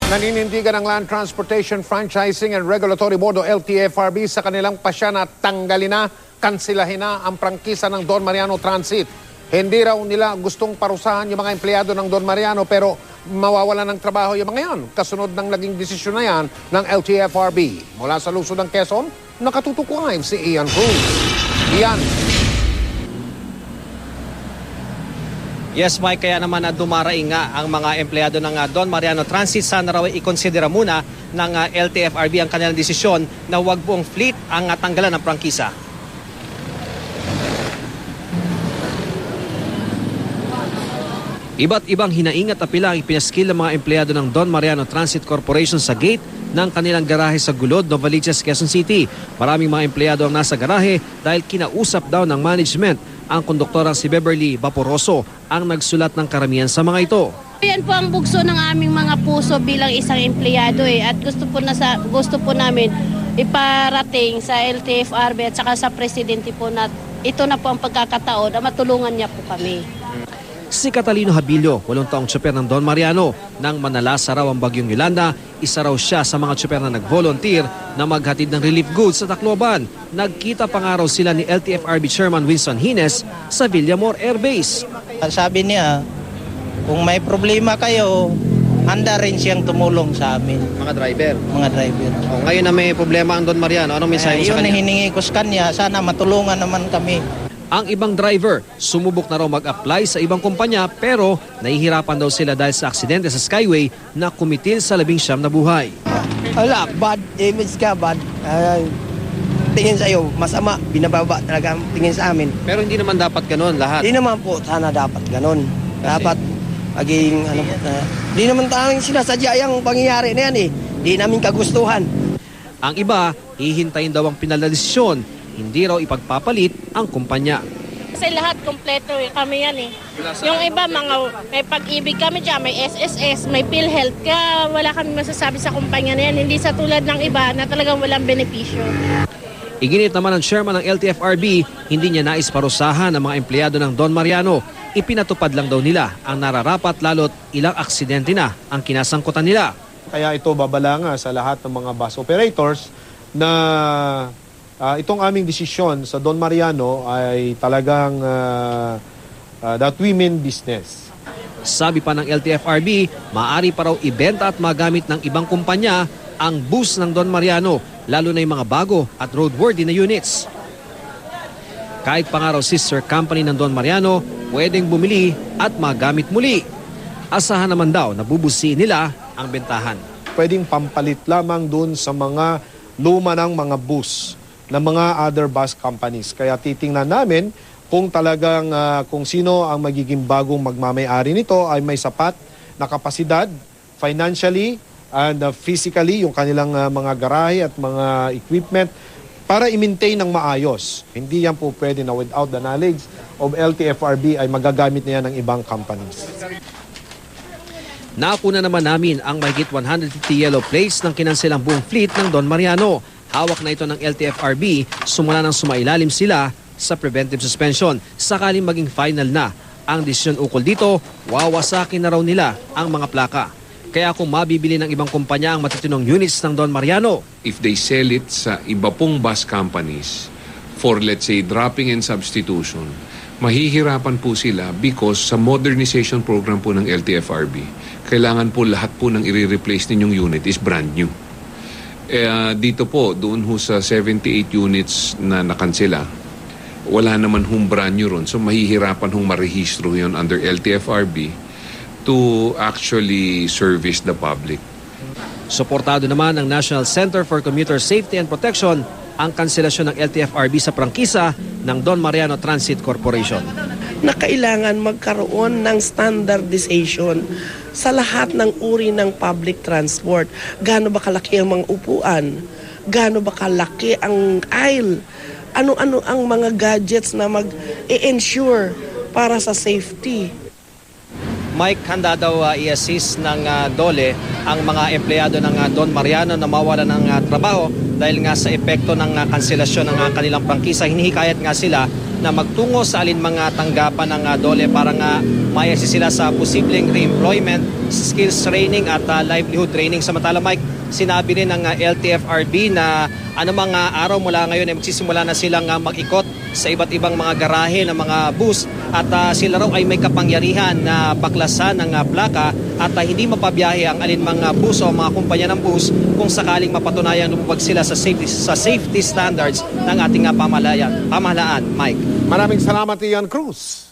Naninindigan ng Land Transportation Franchising and Regulatory Board o LTFRB sa kanilang pasya na tanggalin na, kansilahin na ang prangkisa ng Don Mariano Transit. Hindi raw nila gustong parusahan yung mga empleyado ng Don Mariano pero mawawalan ng trabaho yung mga yan. Kasunod ng naging desisyon na yan ng LTFRB. Mula sa lungsod ng Quezon, nakatutok live si Ian Cruz. Ian. Yes, Mike, kaya naman na dumaraing nga ang mga empleyado ng Don Mariano Transit. Sana raw i-considera muna ng LTFRB ang kanilang desisyon na huwag buong fleet ang tanggalan ng prangkisa. Iba't ibang hinaing at apila ang ipinaskil ng mga empleyado ng Don Mariano Transit Corporation sa gate ng kanilang garahe sa Gulod, Novaliches, Quezon City. Maraming mga empleyado ang nasa garahe dahil kinausap daw ng management ang konduktorang si Beverly Vaporoso ang nagsulat ng karamihan sa mga ito. Yan po ang bugso ng aming mga puso bilang isang empleyado at gusto po namin iparating sa LTFRB at saka sa presidente po na ito na po ang pagkakataon na matulungan niya po kami. Si Catalino Habilio, 8 taong tsoper ng Don Mariano. Nang manalasa raw ang bagyong Yolanda, isa raw siya sa mga tsoper na nag-volunteer na maghatid ng relief goods sa Tacloban. Nagkita pa nga raw sila ni LTFRB Chairman Winston Hines sa Villamor Air Base. Sabi niya, kung may problema kayo, handa rin siyang tumulong sa amin. Mga driver? Mga driver. Ngayon na may problema ang Don Mariano, anong mensahe mo sa kanya? Yun hiningi ko sa kanya, sana matulungan naman kami. Ang ibang driver, sumubok na raw mag-apply sa ibang kumpanya pero nahihirapan daw sila dahil sa aksidente sa Skyway na kumitil sa 19 na buhay. Wala, bad image ka, bad. Tingin sa iyo, masama, binababa talaga ang tingin sa amin. Pero hindi naman dapat ganun lahat. Hindi naman po, sana dapat ganun. Dapat maging, hindi naman tayong sinasadya yung pangyayari na yan Hindi namin kagustuhan. Ang iba, hihintayin daw ang pinal na desisyon. Hindi raw ipagpapalit ang kumpanya. Kasi lahat kompleto kami yan Yung iba may pag-ibig kami dyan, may SSS, may PhilHealth. Kaya wala kami masasabi sa kumpanya na yan. Hindi sa tulad ng iba na talagang walang benepisyo. Iginit naman ng chairman ng LTFRB, hindi niya nais parusahan ang mga empleyado ng Don Mariano. Ipinatupad lang daw nila ang nararapat lalo't ilang aksidente na ang kinasangkutan nila. Kaya ito babala nga sa lahat ng mga bus operators na itong aming desisyon sa Don Mariano ay talagang that we mean business. Sabi pa ng LTFRB, maaari pa raw ibenta at magamit ng ibang kumpanya ang bus ng Don Mariano, lalo na yung mga bago at roadworthy na units. Kahit pa nga raw sister company ng Don Mariano, pwedeng bumili at magamit muli. Asahan naman daw na bubusiin nila ang bentahan. Pwedeng pampalit lamang dun sa mga luma ng mga bus ng mga other bus companies. Kaya titingnan namin kung talagang kung sino ang magiging bagong magmamay-ari nito ay may sapat na kapasidad financially and physically yung kanilang mga garahe at mga equipment para i-maintain ng maayos. Hindi yan po pwede na without the knowledge of LTFRB ay magagamit na yan ng ibang companies. Nakuna naman namin ang mahigit 150 yellow plates ng kinansilang buong fleet ng Don Mariano. Hawak na ito ng LTFRB, sumula nang sumailalim sila sa preventive suspension. Sakaling maging final na ang desisyon ukol dito, wawasakin na raw nila ang mga plaka. Kaya kung mabibili ng ibang kumpanya ang matitinong units ng Don Mariano, if they sell it sa iba pong bus companies for let's say dropping and substitution, mahihirapan po sila because sa modernization program po ng LTFRB, kailangan po lahat po ng i-replace ninyong unit is brand new. Dito po, doon ho sa 78 units na nakansela, wala naman hong brand new ron. So mahihirapan hong marehistro yun under LTFRB to actually service the public. suportado naman ng National Center for Commuter Safety and Protection ang kanselasyon ng LTFRB sa prangkisa ng Don Mariano Transit Corporation. Na kailangan magkaroon ng standardization sa lahat ng uri ng public transport. Gaano ba kalaki ang mga upuan? Gaano ba kalaki ang aisle? Ano-ano ang mga gadgets na mag-i-ensure para sa safety? Mike, handa daw i-assist ng DOLE ang mga empleyado ng Don Mariano na mawala ng trabaho dahil nga sa epekto ng kanselasyon ng kanilang prangkisa. Hinihikayat nga sila na magtungo sa alinmang tanggapan ng DOLE para nga ma-assist sila sa posibleng re-employment skills training at livelihood training. Samantala Mike, sinabi rin ng LTFRB na anumang araw mula ngayon ay magsisimula na silang mag-ikot sa iba't ibang mga garahe ng mga bus at sila raw ay may kapangyarihan na baklasan ng plaka at hindi mapabiyahe ang alinmang bus o mga kumpanya ng bus kung sakaling mapatunayan lumabag sila sa safety standards ng ating pamahalaan. Mike. Maraming salamat, Ian Cruz.